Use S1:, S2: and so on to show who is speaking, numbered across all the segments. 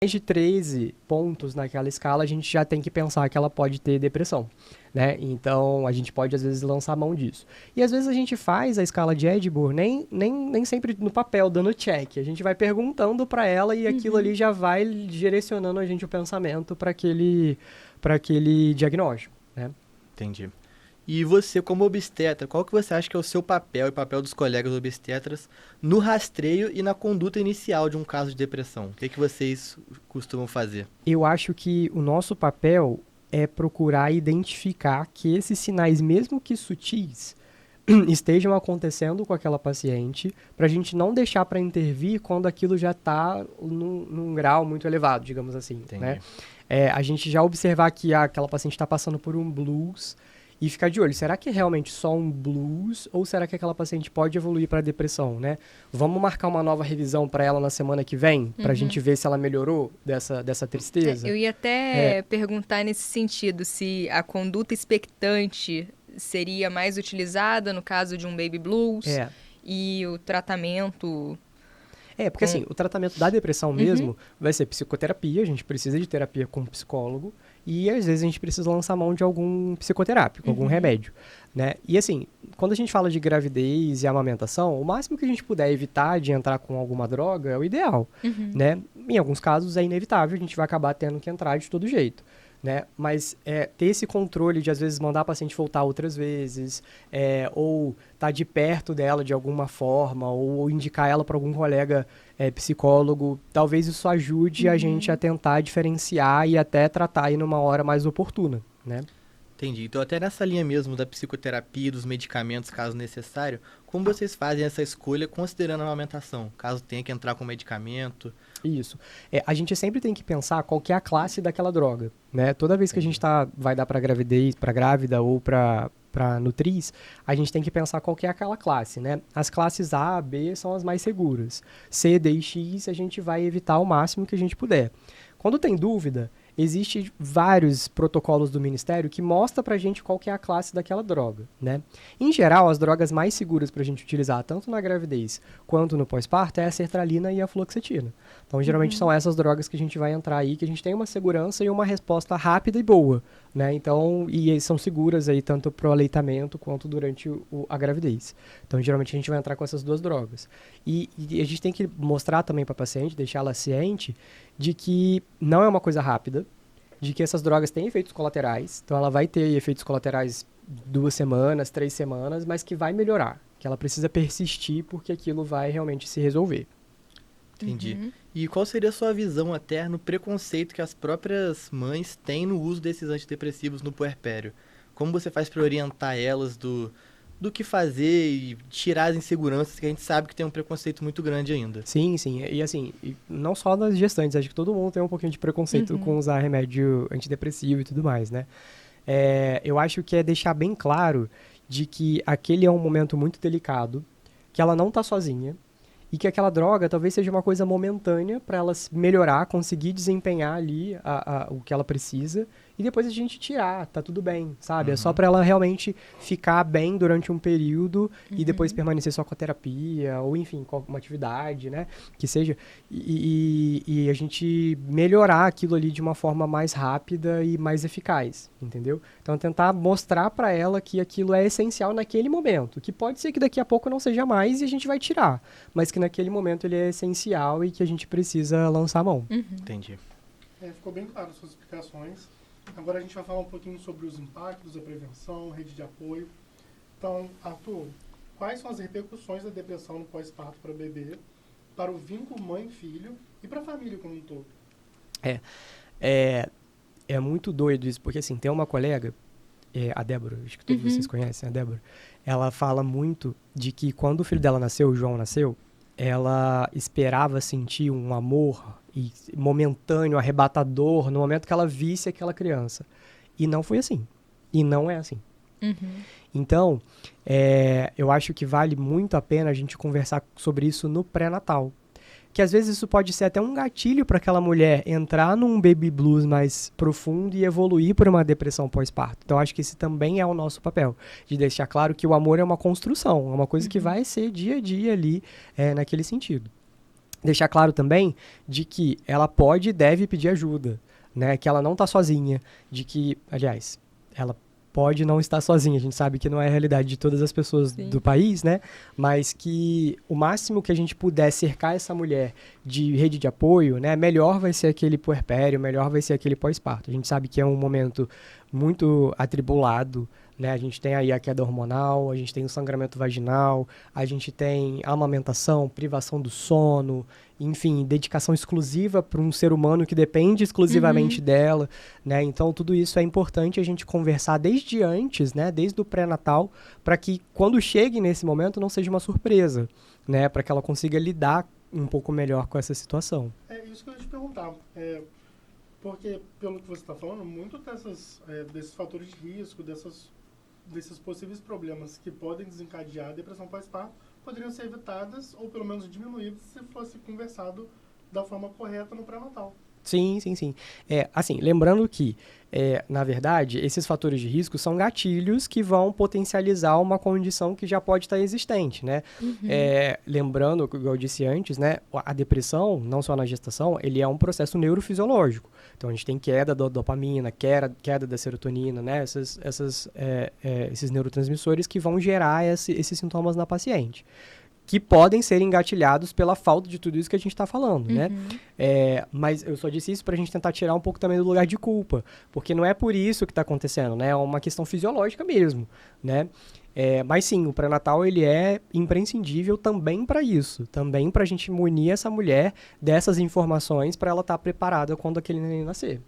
S1: mais de 13 pontos naquela escala, a gente já tem que pensar que ela pode ter depressão, né? Então, a gente pode, às vezes, lançar mão disso. E, às vezes, a gente faz a escala de Edinburgh nem sempre no papel, dando check. A gente vai perguntando para ela e aquilo ali já vai direcionando a gente o pensamento para aquele diagnóstico, né?
S2: Entendi. E você, como obstetra, qual que você acha que é o seu papel e o papel dos colegas obstetras no rastreio e na conduta inicial de um caso de depressão? O que vocês costumam fazer?
S1: Eu acho que o nosso papel é procurar identificar que esses sinais, mesmo que sutis, estejam acontecendo com aquela paciente, para a gente não deixar para intervir quando aquilo já está num grau muito elevado, digamos assim, né? A gente já observar que aquela paciente está passando por um blues e ficar de olho. Será que é realmente só um blues ou será que aquela paciente pode evoluir para depressão, né? Vamos marcar uma nova revisão para ela na semana que vem, para a gente ver se ela melhorou dessa tristeza?
S3: Eu ia até perguntar nesse sentido, se a conduta expectante seria mais utilizada no caso de um baby blues e o tratamento...
S1: Porque assim, o tratamento da depressão mesmo vai ser psicoterapia, a gente precisa de terapia com psicólogo, e às vezes a gente precisa lançar mão de algum psicoterápico, algum remédio, né? E assim, quando a gente fala de gravidez e amamentação, o máximo que a gente puder evitar de entrar com alguma droga é o ideal, né? Em alguns casos é inevitável, a gente vai acabar tendo que entrar de todo jeito, né? Mas ter esse controle de, às vezes, mandar a paciente voltar outras vezes, ou estar de perto dela de alguma forma, ou indicar ela para algum colega psicólogo, talvez isso ajude a gente a tentar diferenciar e até tratar aí numa hora mais oportuna, né?
S2: Entendi. Então, até nessa linha mesmo da psicoterapia, dos medicamentos, caso necessário, como vocês fazem essa escolha considerando a amamentação? Caso tenha que entrar com medicamento?
S1: Isso. A gente sempre tem que pensar qual que é a classe daquela droga, né? Toda vez que a gente vai dar para gravidez, para grávida ou para nutriz, a gente tem que pensar qual que é aquela classe, né? As classes A, B são as mais seguras. C, D e X a gente vai evitar o máximo que a gente puder. Quando tem dúvida, existem vários protocolos do Ministério que mostram pra gente qual que é a classe daquela droga, né? Em geral, as drogas mais seguras pra gente utilizar, tanto na gravidez quanto no pós-parto, é a sertralina e a fluoxetina. Então, geralmente são essas drogas que a gente vai entrar aí, que a gente tem uma segurança e uma resposta rápida e boa, né? Então, e são seguras aí tanto pro aleitamento quanto durante a gravidez. Então, geralmente a gente vai entrar com essas duas drogas. E a gente tem que mostrar também pra paciente, deixar ela ciente de que não é uma coisa rápida, de que essas drogas têm efeitos colaterais, então ela vai ter efeitos colaterais 2 semanas, 3 semanas, mas que vai melhorar, que ela precisa persistir porque aquilo vai realmente se resolver.
S2: Entendi. E qual seria a sua visão até no preconceito que as próprias mães têm no uso desses antidepressivos no puerpério? Como você faz para orientar elas do que fazer e tirar as inseguranças, que a gente sabe que tem um preconceito muito grande ainda?
S1: Sim. E assim, não só das gestantes, acho que todo mundo tem um pouquinho de preconceito com usar remédio antidepressivo e tudo mais, né? Eu acho que é deixar bem claro de que aquele é um momento muito delicado, que ela não tá sozinha, e que aquela droga talvez seja uma coisa momentânea para ela melhorar, conseguir desempenhar ali o que ela precisa, e depois a gente tirar, tá tudo bem, sabe? É só para ela realmente ficar bem durante um período e depois permanecer só com a terapia, ou enfim, com uma atividade, né? Que seja, e a gente melhorar aquilo ali de uma forma mais rápida e mais eficaz, entendeu? Então tentar mostrar para ela que aquilo é essencial naquele momento, que pode ser que daqui a pouco não seja mais e a gente vai tirar, mas que naquele momento ele é essencial e que a gente precisa lançar a mão.
S2: Entendi.
S4: Ficou bem claro as suas explicações. Agora a gente vai falar um pouquinho sobre os impactos da prevenção, rede de apoio. Então, Arthur, quais são as repercussões da depressão no pós-parto para o bebê, para o vínculo mãe-filho e para a família como um todo?
S1: É muito doido isso, porque assim, tem uma colega, a Débora, acho que todos vocês conhecem a Débora, ela fala muito de que quando o filho dela nasceu, o João nasceu, ela esperava sentir um amor momentâneo, arrebatador, no momento que ela visse aquela criança. E não foi assim. E não é assim. Então, eu acho que vale muito a pena a gente conversar sobre isso no pré-natal. Que às vezes isso pode ser até um gatilho para aquela mulher entrar num baby blues mais profundo e evoluir para uma depressão pós-parto. Então, acho que esse também é o nosso papel, de deixar claro que o amor é uma construção, é uma coisa que vai ser dia a dia ali, naquele sentido. deixar claro também de que ela pode e deve pedir ajuda, né? Que ela não está sozinha, de que, aliás, ela pode não estar sozinha. A gente sabe que não é a realidade de todas as pessoas do país, né? Mas que o máximo que a gente puder cercar essa mulher de rede de apoio, né? Melhor vai ser aquele puerpério, melhor vai ser aquele pós-parto. A gente sabe que é um momento muito atribulado, né? A gente tem aí a queda hormonal, a gente tem o sangramento vaginal, a gente tem a amamentação, privação do sono, enfim, dedicação exclusiva para um ser humano que depende exclusivamente dela, né? Então, tudo isso é importante a gente conversar desde antes, né? Desde o pré-natal, para que quando chegue nesse momento não seja uma surpresa, né? Para que ela consiga lidar um pouco melhor com essa situação.
S4: É isso que eu ia te perguntar. Porque, pelo que você está falando, muito desses fatores de risco, desses possíveis problemas que podem desencadear a depressão pós-parto poderiam ser evitadas ou pelo menos diminuídas se fosse conversado da forma correta no pré-natal.
S1: Sim. Assim, lembrando que, na verdade, esses fatores de risco são gatilhos que vão potencializar uma condição que já pode estar existente, né? Lembrando, como eu disse antes, né? A depressão, não só na gestação, ele é um processo neurofisiológico. Então, a gente tem queda da dopamina, queda da serotonina, né? Esses neurotransmissores que vão gerar esses sintomas na paciente, que podem ser engatilhados pela falta de tudo isso que a gente está falando, né? Mas eu só disse isso para a gente tentar tirar um pouco também do lugar de culpa, porque não é por isso que está acontecendo, né? É uma questão fisiológica mesmo, né? Mas sim, o pré-natal ele é imprescindível também para isso, também para a gente munir essa mulher dessas informações para ela estar preparada quando aquele neném nascer.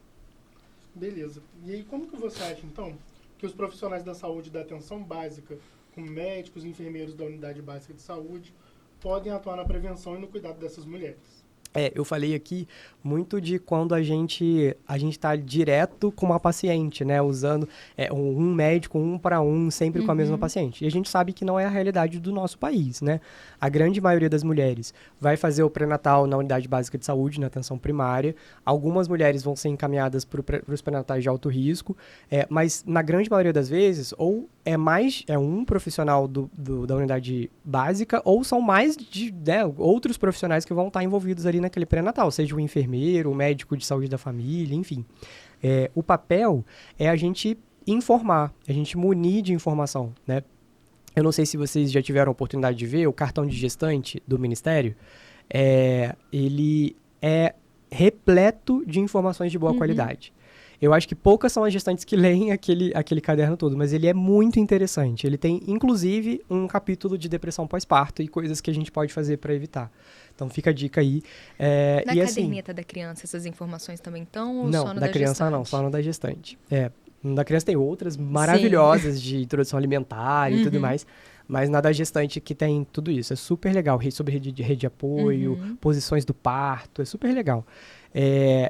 S4: Beleza. E aí, como que você acha, então, que os profissionais da saúde da atenção básica, como médicos e enfermeiros da unidade básica de saúde, podem atuar na prevenção e no cuidado dessas mulheres?
S1: Eu falei aqui muito de quando a gente está direto com uma paciente, né? Usando um médico, 1 para 1, sempre com a mesma paciente. E a gente sabe que não é a realidade do nosso país, né? A grande maioria das mulheres vai fazer o pré-natal na unidade básica de saúde, na atenção primária. Algumas mulheres vão ser encaminhadas para os pré-natais de alto risco, mas na grande maioria das vezes, ou é um profissional da unidade básica, ou são mais de outros profissionais que vão estar envolvidos ali naquele pré-natal, seja o enfermeiro, o médico de saúde da família, enfim. O papel é a gente informar, a gente munir de informação, né? Eu não sei se vocês já tiveram a oportunidade de ver o cartão de gestante do Ministério. Ele é repleto de informações de boa qualidade. Eu acho que poucas são as gestantes que leem aquele caderno todo, mas ele é muito interessante. Ele tem, inclusive, um capítulo de depressão pós-parto e coisas que a gente pode fazer para evitar. Então, fica a dica aí.
S3: Na caderneta da criança, essas informações também estão? Ou
S1: não,
S3: só no
S1: da criança
S3: gestante?
S1: Não, só no da gestante. No da criança tem outras maravilhosas de introdução alimentar e tudo mais. Mas na da gestante que tem tudo isso. É super legal. Sobre rede de apoio, posições do parto. É super legal.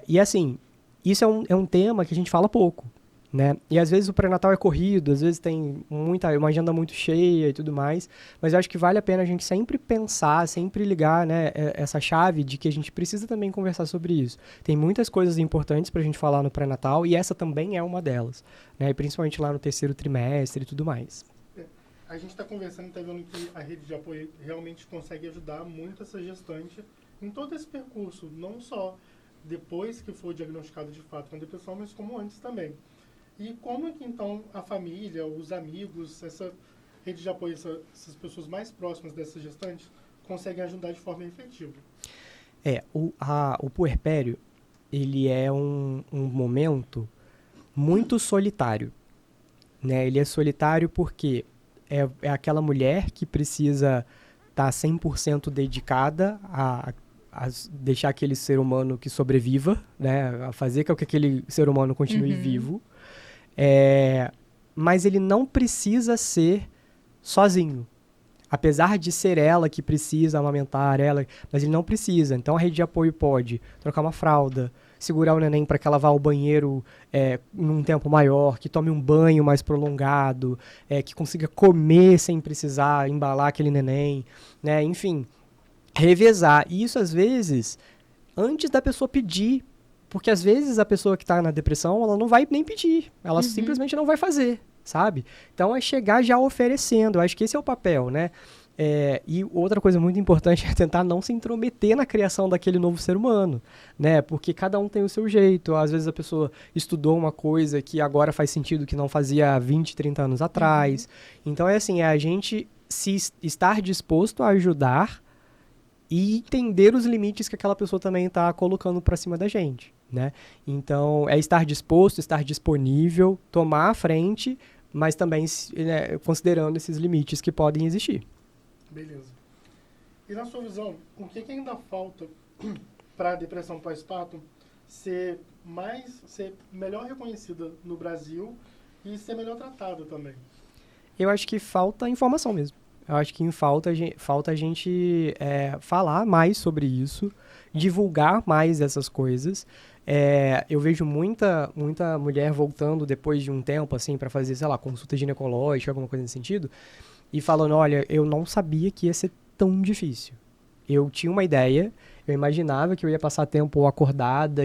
S1: E assim, isso é um tema que a gente fala pouco, né? E às vezes o pré-natal é corrido, às vezes tem uma agenda muito cheia e tudo mais, mas eu acho que vale a pena a gente sempre pensar, sempre ligar, né, essa chave de que a gente precisa também conversar sobre isso. Tem muitas coisas importantes pra gente falar no pré-natal e essa também é uma delas, né? E principalmente lá no 3º trimestre e tudo mais.
S4: A gente está conversando e está vendo que a rede de apoio realmente consegue ajudar muito essa gestante em todo esse percurso, não só depois que for diagnosticado de fato com depressão, mas como antes também. E como é que, então, a família, os amigos, essa rede de apoio, essas pessoas mais próximas dessas gestantes, conseguem ajudar de forma efetiva?
S1: O puerpério, ele é um momento muito solitário, né? Ele é solitário porque é aquela mulher que precisa estar 100% dedicada a deixar aquele ser humano que sobreviva, né? A fazer com que aquele ser humano continue vivo. Mas ele não precisa ser sozinho. Apesar de ser ela que precisa amamentar ela, mas ele não precisa. Então a rede de apoio pode trocar uma fralda, segurar o neném para que ela vá ao banheiro num tempo maior, que tome um banho mais prolongado, que consiga comer sem precisar embalar aquele neném, né? Enfim, revezar. E isso, às vezes, antes da pessoa pedir. Porque, às vezes, a pessoa que está na depressão, ela não vai nem pedir. Ela simplesmente não vai fazer, sabe? Então, é chegar já oferecendo. Eu acho que esse é o papel, né? E outra coisa muito importante é tentar não se intrometer na criação daquele novo ser humano, né? Porque cada um tem o seu jeito. Às vezes a pessoa estudou uma coisa que agora faz sentido que não fazia 20, 30 anos atrás. Então é assim, é a gente estar disposto a ajudar e entender os limites que aquela pessoa também está colocando para cima da gente, né? Então é estar disposto, estar disponível, tomar a frente, mas também né, considerando esses limites que podem existir.
S4: Beleza. E na sua visão, o que ainda falta para a depressão pós-parto ser melhor reconhecida no Brasil e ser melhor tratada também?
S1: Eu acho que falta informação mesmo. Eu acho que falta a gente falar mais sobre isso, divulgar mais essas coisas. Eu vejo muita mulher voltando depois de um tempo, assim, para fazer, sei lá, consulta ginecológica, alguma coisa nesse sentido, e falando, olha, eu não sabia que ia ser tão difícil. Eu tinha uma ideia, eu imaginava que eu ia passar tempo acordada,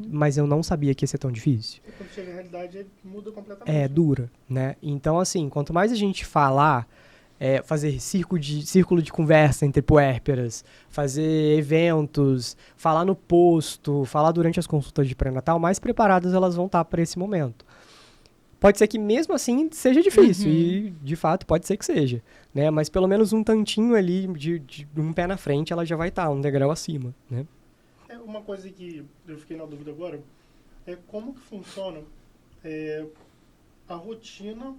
S1: mas eu não sabia que ia ser tão difícil.
S4: E quando chega a realidade, muda completamente.
S1: É dura, né? Então, assim, quanto mais a gente falar, fazer círculo de conversa entre puérperas, fazer eventos, falar no posto, falar durante as consultas de pré-natal, mais preparadas elas vão estar para esse momento. Pode ser que mesmo assim seja difícil, e de fato pode ser que seja, né? Mas pelo menos um tantinho ali, de um pé na frente, ela já vai estar, um degrau acima, né?
S4: Uma coisa que eu fiquei na dúvida agora é como que funciona a rotina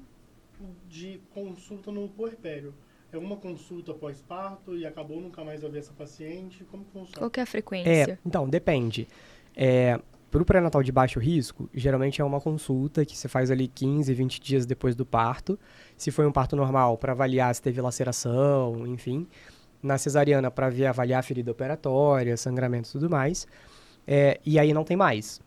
S4: de consulta no puerpério. É uma consulta pós-parto e acabou, nunca mais vai ver essa paciente? Como que funciona?
S3: Qual que é a frequência?
S1: Então, depende. Para o pré-natal de baixo risco, geralmente é uma consulta que você faz ali 15, 20 dias depois do parto. Se foi um parto normal, para avaliar se teve laceração, enfim. Na cesariana, para avaliar a ferida operatória, sangramento e tudo mais. E aí não tem mais.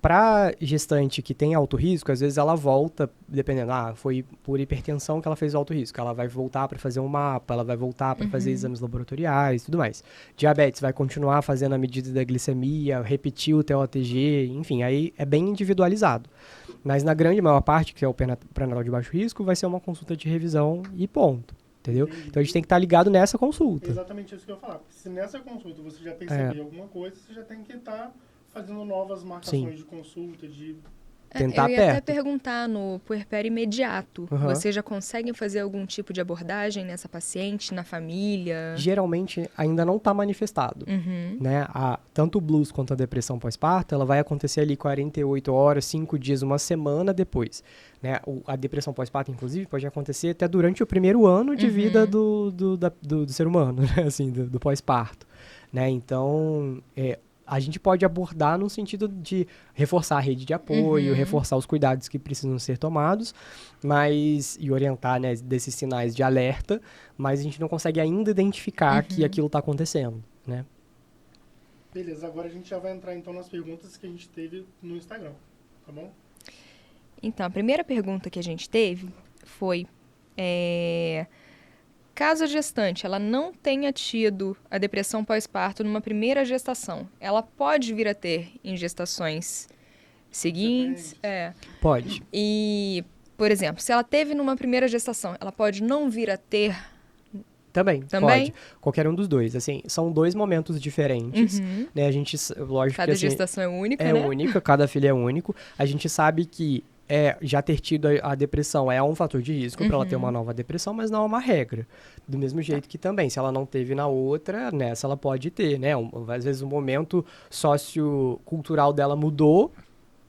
S1: Para gestante que tem alto risco, às vezes ela volta, dependendo, foi por hipertensão que ela fez o alto risco. Ela vai voltar para fazer um mapa, ela vai voltar para fazer exames laboratoriais e tudo mais. Diabetes vai continuar fazendo a medida da glicemia, repetir o TOTG, enfim, aí é bem individualizado. Mas na grande maior parte, que é o pré-natal de baixo risco, vai ser uma consulta de revisão e ponto. Entendeu? Então a gente tem que estar ligado nessa consulta.
S4: Exatamente isso que eu ia falar. Se nessa consulta você já percebeu alguma coisa, você já tem que estar fazendo novas marcações de consulta, de...
S1: Tentar
S3: eu ia até perguntar no puerpério imediato. Vocês já conseguem fazer algum tipo de abordagem nessa paciente, na família?
S1: Geralmente ainda não está manifestado. Né? Tanto o blues quanto a depressão pós-parto, ela vai acontecer ali 48 horas, 5 dias, uma semana depois. Né? A depressão pós-parto, inclusive, pode acontecer até durante o primeiro ano de vida do ser humano, né? Assim, do pós-parto. Né? Então, a gente pode abordar no sentido de reforçar a rede de apoio, reforçar os cuidados que precisam ser tomados, e orientar, né, desses sinais de alerta, mas a gente não consegue ainda identificar que aquilo está acontecendo, né?
S4: Beleza, agora a gente já vai entrar então nas perguntas que a gente teve no Instagram, tá bom?
S3: Então, a primeira pergunta que a gente teve foi... Caso a gestante ela não tenha tido a depressão pós-parto numa primeira gestação, ela pode vir a ter em gestações seguintes?
S1: Pode.
S3: E, por exemplo, se ela teve numa primeira gestação, ela pode não vir a ter?
S1: Também? Pode. Qualquer um dos dois. Assim, são dois momentos diferentes. Né? A gente, lógico
S3: cada
S1: que, assim,
S3: gestação é única,
S1: né?
S3: É
S1: única, cada filho é único. A gente sabe que já ter tido a depressão é um fator de risco para ela ter uma nova depressão, mas não é uma regra. Do mesmo jeito que também, se ela não teve na outra, nessa ela pode ter, né? Às vezes o momento sociocultural dela mudou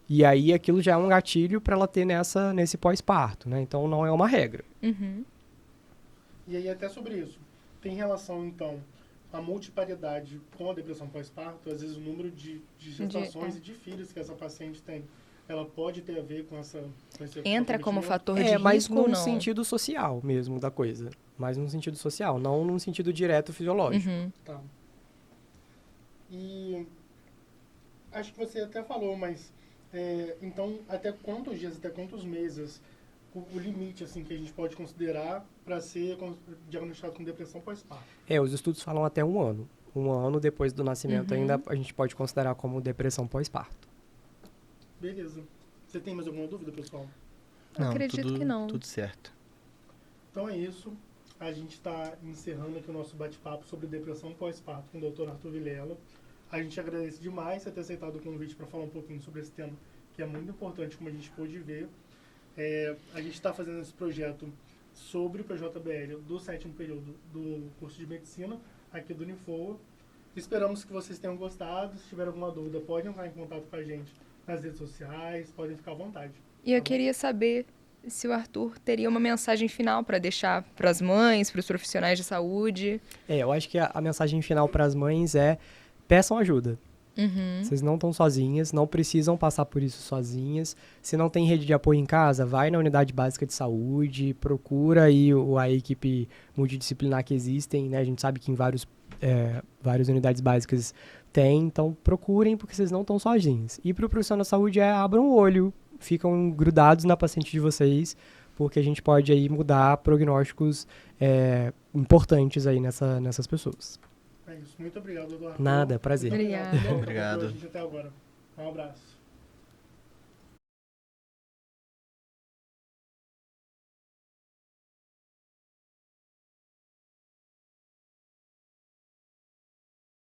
S1: e aí aquilo já é um gatilho para ela ter nesse pós-parto, né? Então não é uma regra.
S4: E aí até sobre isso, tem relação então a multiparidade com a depressão pós-parto, às vezes o número de gestações e de filhos que essa paciente tem, ela pode ter a ver com essa...
S3: Entra como fator de risco
S1: mas
S3: ou não?
S1: num sentido social mesmo da coisa. Mais num sentido social, não num sentido direto fisiológico.
S4: Tá. E acho que você até falou, mas então até quantos dias, até quantos meses o limite assim que a gente pode considerar para ser diagnosticado com depressão pós-parto?
S1: Os estudos falam até 1 ano. 1 ano depois do nascimento ainda a gente pode considerar como depressão pós-parto.
S4: Beleza. Você tem mais alguma dúvida, pessoal?
S3: Não, acredito que não.
S2: Tudo certo.
S4: Então é isso. a gente está encerrando aqui o nosso bate-papo sobre depressão pós-parto com o Dr. Arthur Vilela. A gente agradece demais você ter aceitado o convite para falar um pouquinho sobre esse tema, que é muito importante, como a gente pôde ver. A gente está fazendo esse projeto sobre o PJBL do 7º período do curso de medicina aqui do Unifoa. Esperamos que vocês tenham gostado. Se tiver alguma dúvida, podem entrar em contato com a gente nas redes sociais, podem ficar à vontade.
S3: E eu queria saber se o Arthur teria uma mensagem final para deixar para as mães, para os profissionais de saúde.
S1: Eu acho que a mensagem final para as mães é: peçam ajuda. Vocês não estão sozinhas, não precisam passar por isso sozinhas. Se não tem rede de apoio em casa, vai na unidade básica de saúde, procura aí a equipe multidisciplinar que existem, né? A gente sabe que em várias unidades básicas tem, então procurem, porque vocês não estão sozinhos. E para o profissional da saúde abram o olho, ficam grudados na paciente de vocês, porque a gente pode aí mudar prognósticos importantes aí nessas pessoas.
S4: É isso. Muito obrigado, doutor.
S1: Nada, prazer.
S3: Obrigada.
S2: Obrigado.
S4: Até agora. Um abraço.